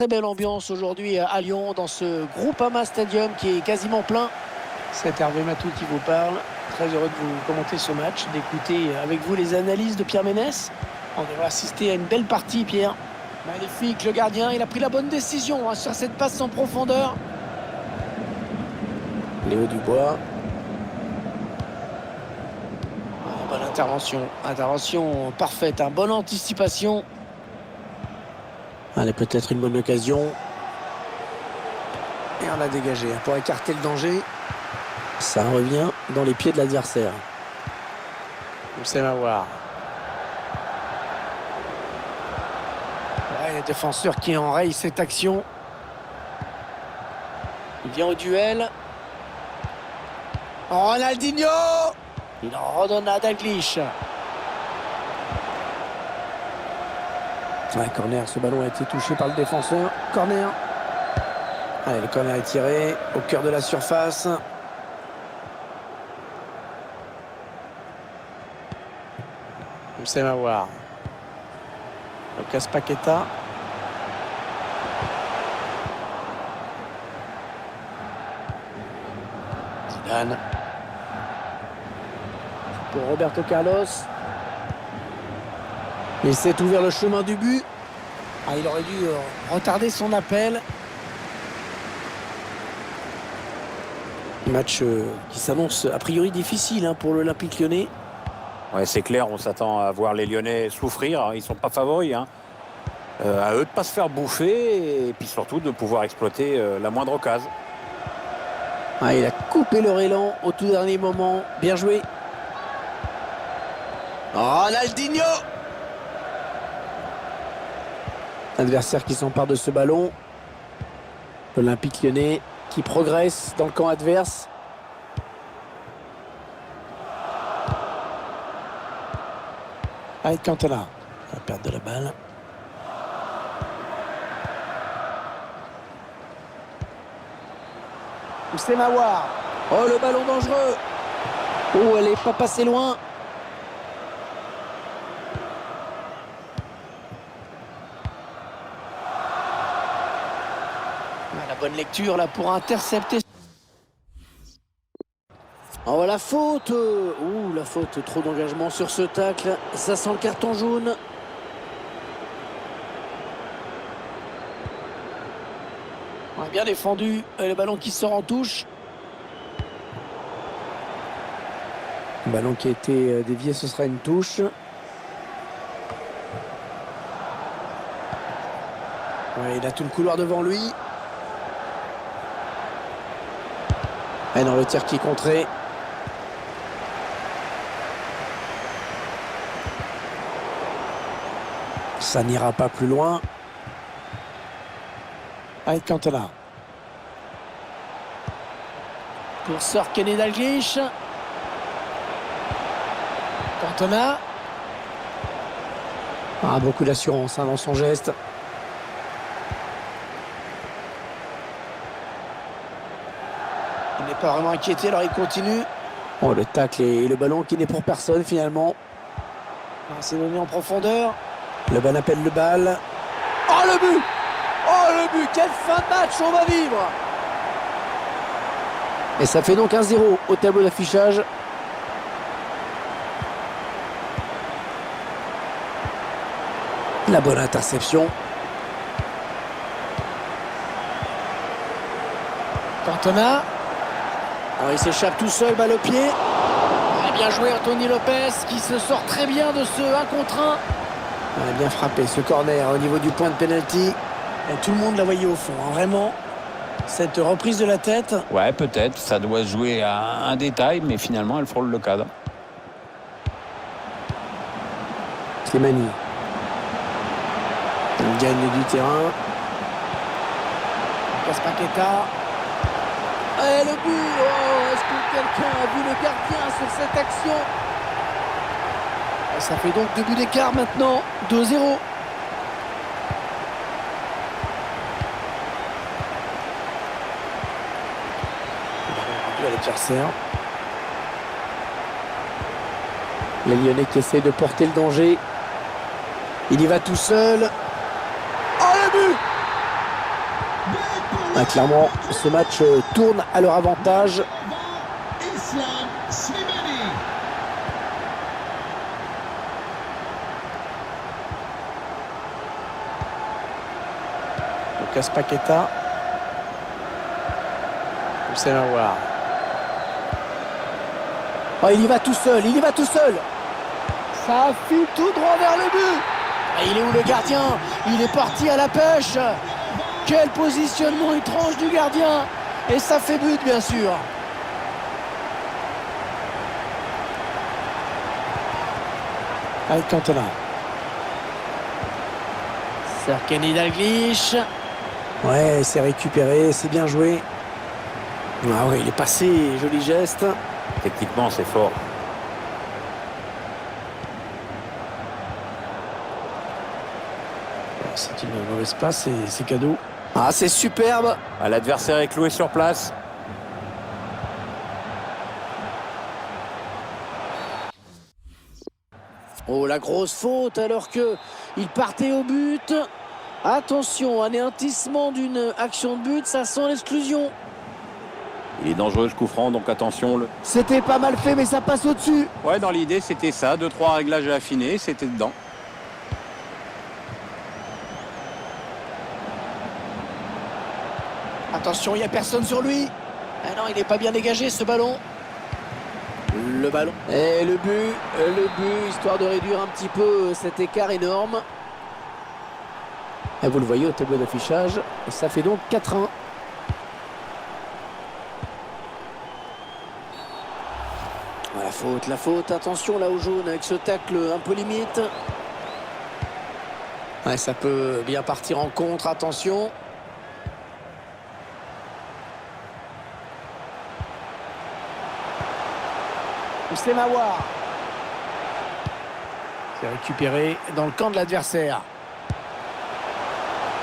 Très belle ambiance aujourd'hui à Lyon dans ce Groupama Stadium qui est quasiment plein. C'est Hervé Matou qui vous parle. Très heureux de vous commenter ce match, d'écouter avec vous les analyses de Pierre Ménès. On devrait assister à une belle partie, Pierre. Magnifique, le gardien, il a pris la bonne décision sur cette passe en profondeur. Léo Dubois. Bonne intervention parfaite, bonne anticipation. Allez, peut-être une bonne occasion. Et on l'a dégagé pour écarter le danger. Ça revient dans les pieds de l'adversaire. C'est Mawar. Ouais, le défenseur qui enraye cette action. Il vient au duel. Ronaldinho. Il en redonne à Dalglish. Ouais, corner, ce ballon a été touché par le défenseur. Corner. Allez, le corner est tiré au cœur de la surface. C'est Mawar. Lucas Paqueta. Zidane. Pour Roberto Carlos. Il s'est ouvert le chemin du but. Il aurait dû retarder son appel. Match qui s'annonce a priori difficile pour l'Olympique Lyonnais. Ouais, c'est clair, on s'attend à voir les Lyonnais souffrir. Ils ne sont pas favoris. À eux de ne pas se faire bouffer et puis surtout de pouvoir exploiter la moindre occasion. Il a coupé leur élan au tout dernier moment. Bien joué. Ronaldinho. Adversaire qui s'empare de ce ballon. L'Olympique Lyonnais qui progresse dans le camp adverse. Allez, Cantona. La perte de la balle. C'est Mawar. Oh, le ballon dangereux. Oh, elle n'est pas passée loin. La bonne lecture là pour intercepter. Oh, la faute. Ouh, la faute. Trop d'engagement sur ce tacle. Ça sent le carton jaune. Bien défendu. Le ballon qui sort en touche. Le ballon qui a été dévié, ce sera une touche. Ouais, il a tout le couloir devant lui. Et dans le tir qui est contré. Ça n'ira pas plus loin. Avec Cantona. Pour Sir Kenny Dalglish. Cantona. Beaucoup d'assurance dans son geste. Il n'est pas vraiment inquiété, alors il continue. Oh, le tacle et le ballon qui n'est pour personne finalement. C'est donné en profondeur. Le ban appelle le bal. Oh, le but! Oh, le but! Quelle fin de match on va vivre! Et ça fait donc 1-0 au tableau d'affichage. La bonne interception. Cantona. Alors il s'échappe tout seul, balle au pied. Bien joué Anthony Lopez qui se sort très bien de ce 1 contre 1. Bien frappé ce corner au niveau du point de pénalty. Et tout le monde l'a voyé au fond, vraiment. Cette reprise de la tête. Ouais, peut-être. Ça doit se jouer à un détail, mais finalement, elle frôle le cadre. Slimani. Il gagne du terrain. Lucas Paqueta. Et le but. Oh, est-ce que quelqu'un a vu le gardien sur cette action? Et ça fait donc 2 buts d'écart maintenant. 2-0. À l'adversaire. Les Lyonnais qui essaient de porter le danger. Il y va tout seul. Oh, le but! Ah, clairement, ce match tourne à leur avantage. Islam Slimani. Lucas Paqueta. Houssem Aouar. Oh, il y va tout seul, il y va tout seul. Ça file tout droit vers le but. Ah, il est où le gardien? Il est parti à la pêche. Quel positionnement étrange du gardien. Et ça fait but, bien sûr. Avec Cantona. Serkeni Dalglish. Ouais, c'est récupéré, c'est bien joué. Ah ouais, il est passé, joli geste. Techniquement, c'est fort. C'est une mauvaise passe et c'est cadeau. Ah, c'est superbe. Ah, l'adversaire est cloué sur place. Oh, la grosse faute alors que il partait au but. Attention, anéantissement d'une action de but, ça sent l'exclusion. Il est dangereux ce coup franc, donc attention. C'était pas mal fait, mais ça passe au-dessus. Ouais, dans l'idée, c'était ça. 2-3 réglages à affiner, c'était dedans. Attention, il n'y a personne sur lui. Ah non, il n'est pas bien dégagé ce ballon. Le ballon. Et le but, histoire de réduire un petit peu cet écart énorme. Et vous le voyez au tableau d'affichage. Ça fait donc 4-1. La faute, attention là au jaune avec ce tacle un peu limite. Ouais, ça peut bien partir en contre, attention. Houssem Aouar. C'est récupéré dans le camp de l'adversaire.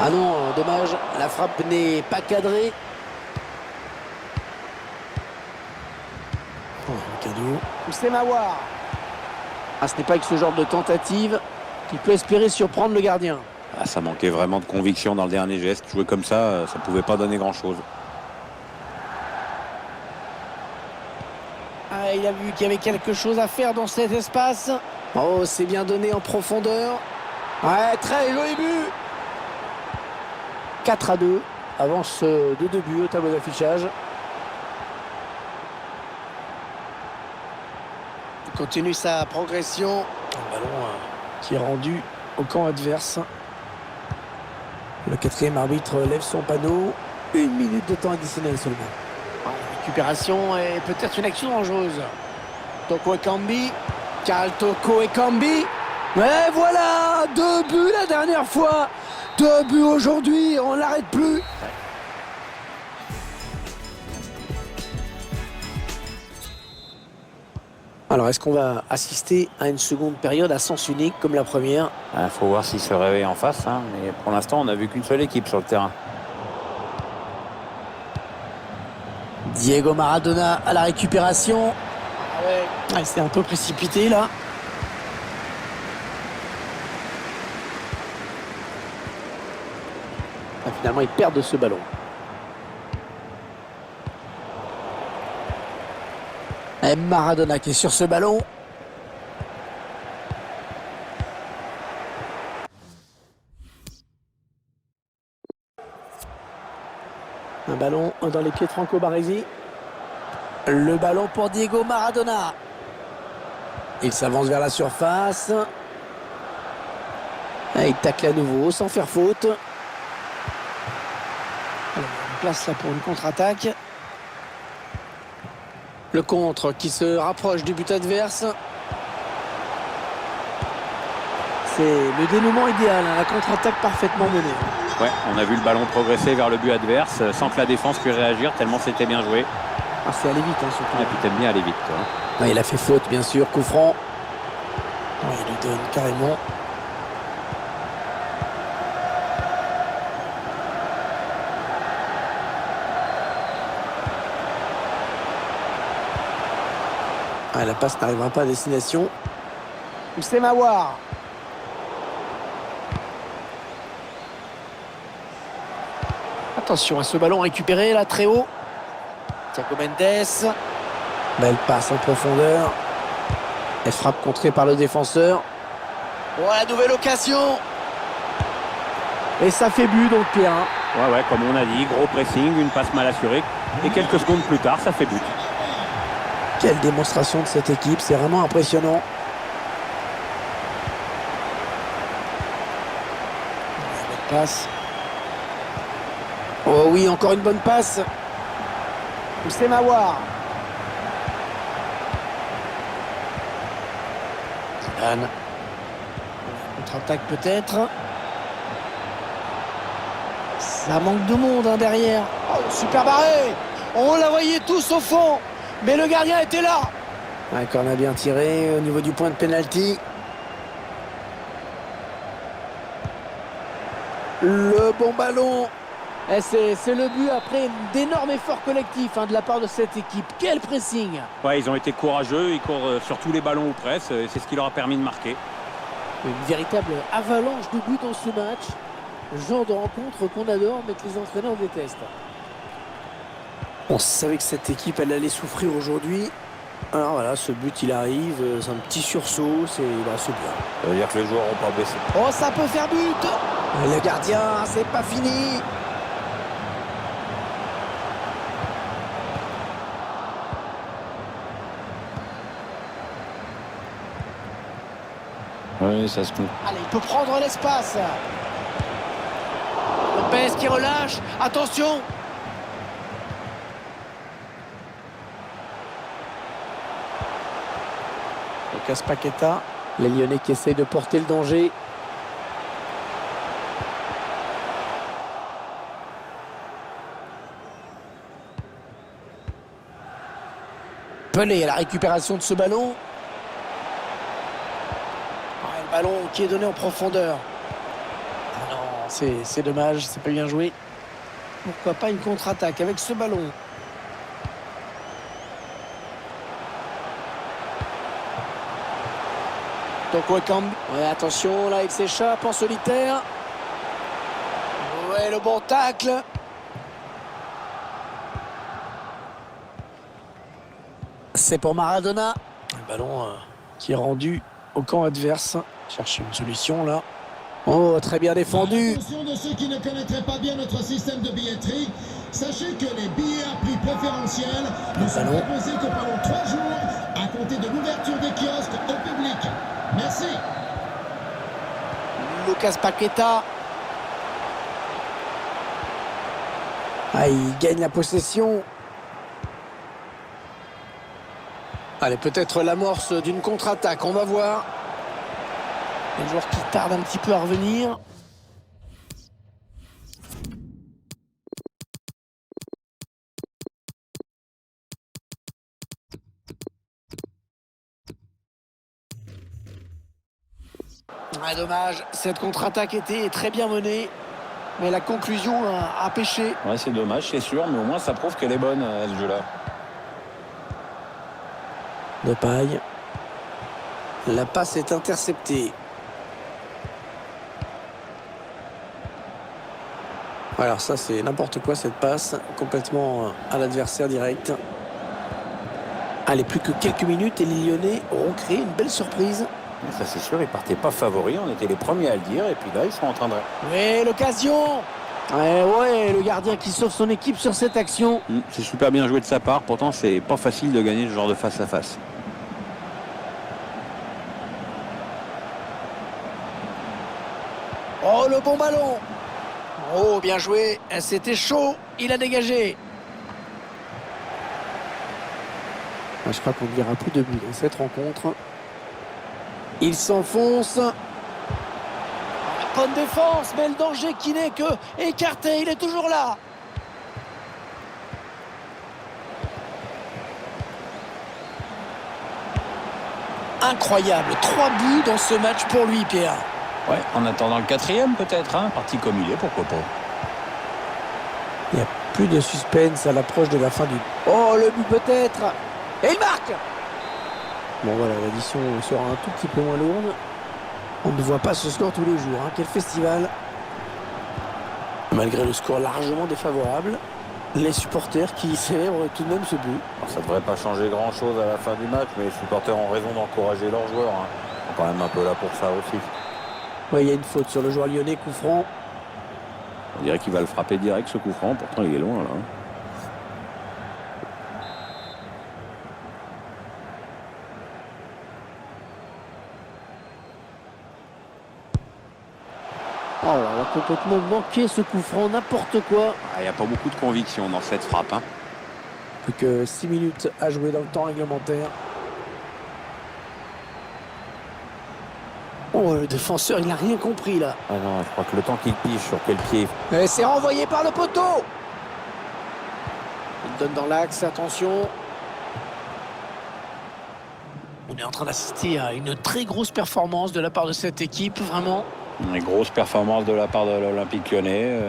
Ah non, dommage, la frappe n'est pas cadrée. Oh, le cadeau. Houssem Aouar. Ah, ce n'est pas avec ce genre de tentative qu'il peut espérer surprendre le gardien. Ah, ça manquait vraiment de conviction dans le dernier geste. Jouer comme ça, ça pouvait pas donner grand-chose. Ah, il a vu qu'il y avait quelque chose à faire dans cet espace. Oh, c'est bien donné en profondeur. Ouais, très joli but. 4-2. Avance de 2 buts au tableau d'affichage. Il continue sa progression. Un ballon qui est rendu au camp adverse. Le 4e arbitre lève son panneau. 1 minute de temps additionnel seulement. Récupération et peut-être une action dangereuse. Toko Ekambi. Karl Toko Ekambi. Mais voilà, 2 buts la dernière fois. 2 buts aujourd'hui, on l'arrête plus. Alors, est-ce qu'on va assister à une seconde période à sens unique comme la première? Il faut voir s'il se réveille en face. Hein. Mais pour l'instant, on n'a vu qu'une seule équipe sur le terrain. Diego Maradona à la récupération. Ah ouais, c'est un peu précipité là. Ah, finalement, ils perdent ce ballon. Et Maradona qui est sur ce ballon. Un ballon dans les pieds de Franco Baresi. Le ballon pour Diego Maradona. Il s'avance vers la surface. Et il tacle à nouveau sans faire faute. Alors, on place là pour une contre-attaque. Le contre qui se rapproche du but adverse. C'est le dénouement idéal, hein, la contre-attaque parfaitement menée. Ouais, on a vu le ballon progresser vers le but adverse sans que la défense puisse réagir tellement c'était bien joué. Ah, c'est aller vite, hein, surtout. Et puis t'aimes bien aller vite, toi. Ah, il a fait faute, bien sûr, coup franc. Ouais, il lui donne carrément. Ah, la passe n'arrivera pas à destination. Houssem Aouar. Attention à ce ballon récupéré là très haut. Thiago Mendes. Belle passe en profondeur. Elle frappe contrée par le défenseur. Oh, la nouvelle occasion. Et ça fait but donc Pierre. Ouais, comme on a dit, gros pressing, une passe mal assurée. Et quelques secondes plus tard, ça fait but. Quelle démonstration de cette équipe, c'est vraiment impressionnant. Bonne passe. Oh oui, encore une bonne passe. C'est Mawar. Zidane. Contre-attaque peut-être. Ça manque de monde hein, derrière. Oh, super barré. On la voyait tous au fond. Mais le gardien était là. Ouais, corner bien tiré au niveau du point de pénalty. Le bon ballon. C'est le but après d'énormes efforts collectifs hein, de la part de cette équipe. Quel pressing. Ouais, ils ont été courageux, ils courent sur tous les ballons ou presque, et c'est ce qui leur a permis de marquer. Une véritable avalanche de buts dans ce match. Le genre de rencontre qu'on adore mais que les entraîneurs détestent. On savait que cette équipe elle allait souffrir aujourd'hui. Alors voilà, ce but il arrive, c'est un petit sursaut, c'est bien. Ça veut dire que les joueurs n'ont pas baissé. Oh, ça peut faire but. Le gardien, c'est pas fini. Oui, ça se compte. Allez, il peut prendre l'espace. Lopez qui relâche. Attention. Lucas Paqueta. Les Lyonnais qui essayent de porter le danger. Pelé à la récupération de ce ballon. Le ballon qui est donné en profondeur. Ah non, c'est dommage, c'est pas bien joué. Pourquoi pas une contre-attaque avec ce ballon? Donc Wakam. Ouais, attention là, il s'échappe en solitaire. Ouais, le bon tacle. C'est pour Maradona. Le ballon qui est rendu au camp adverse. Chercher une solution là. Oh, très bien défendu. Attention de ceux qui ne connaîtraient pas bien notre système de billetterie. Sachez que les billets à prix préférentiel ne sont proposés que pendant 3 jours à compter de l'ouverture des kiosques au public. Merci. Lucas Paqueta. Ah, il gagne la possession. Allez, peut-être l'amorce d'une contre-attaque, on va voir. Un joueur qui tarde un petit peu à revenir. Ah, dommage, cette contre-attaque était très bien menée. Mais la conclusion a pêché. Ouais, c'est dommage, c'est sûr, mais au moins ça prouve qu'elle est bonne, ce jeu-là. Depay. La passe est interceptée. Alors ça c'est n'importe quoi cette passe, complètement à l'adversaire direct. Allez, plus que quelques minutes et les Lyonnais auront créé une belle surprise. Ça c'est sûr, ils partaient pas favoris, on était les premiers à le dire, et puis là ils sont en train de... Oui, l'occasion. Ouais, le gardien qui sauve son équipe sur cette action. C'est super bien joué de sa part, pourtant c'est pas facile de gagner ce genre de face à face. Oh, le bon ballon. Oh, bien joué. C'était chaud. Il a dégagé. Je crois qu'on ne verra plus de but dans cette rencontre. Il s'enfonce. Bonne défense, mais le danger qui n'est que écarté. Il est toujours là. Incroyable. 3 buts dans ce match pour lui, Pierre. Ouais, en attendant le 4e peut-être, hein, parti comme il est, pourquoi pas. Il n'y a plus de suspense à l'approche de la fin du... Oh, le but peut-être. Et il marque. Bon voilà, l'addition sera un tout petit peu moins lourde. On ne voit pas ce score tous les jours, hein. Quel festival. Malgré le score largement défavorable, les supporters qui célèbrent tout de même ce but. Alors, ça ne devrait pas changer grand-chose à la fin du match, mais les supporters ont raison d'encourager leurs joueurs. Hein. Ils sont quand même un peu là pour ça aussi. Ouais, il y a une faute sur le joueur lyonnais, coup franc. On dirait qu'il va le frapper direct ce coup franc, pourtant il est loin là. Oh là, on a complètement manqué ce coup franc, n'importe quoi. Il n'y a pas beaucoup de conviction dans cette frappe. Hein. Plus que 6 minutes à jouer dans le temps réglementaire. Oh, le défenseur, il n'a rien compris là. Ah non, je crois que le temps qu'il pige sur quel pied. Et c'est renvoyé par le poteau. Il donne dans l'axe, attention. On est en train d'assister à une très grosse performance de la part de cette équipe, vraiment. Une grosse performance de la part de l'Olympique Lyonnais.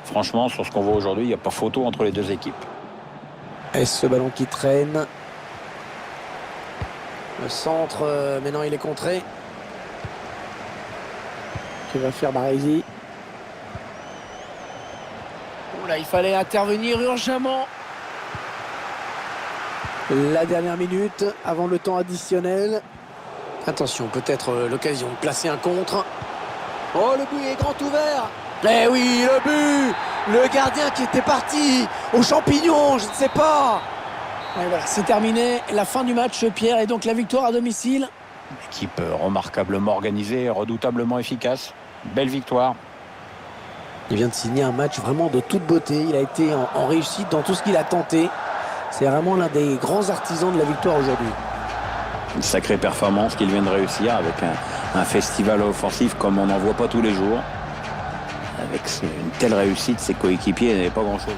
Franchement, sur ce qu'on voit aujourd'hui, il n'y a pas photo entre les deux équipes. Et ce ballon qui traîne. Le centre, maintenant il est contré. Que va faire Baresi? Oh là, il fallait intervenir urgemment. La dernière minute avant le temps additionnel. Attention, peut-être l'occasion de placer un contre. Oh, le but est grand ouvert. Eh oui, le but. Le gardien qui était parti aux champignons, je ne sais pas. Et voilà, c'est terminé. La fin du match, Pierre, et donc la victoire à domicile. Équipe remarquablement organisée, redoutablement efficace. Belle victoire. Il vient de signer un match vraiment de toute beauté. Il a été en réussite dans tout ce qu'il a tenté. C'est vraiment l'un des grands artisans de la victoire aujourd'hui. Une sacrée performance qu'il vient de réussir avec un festival offensif comme on n'en voit pas tous les jours. Avec une telle réussite, ses coéquipiers n'avaient pas grand-chose.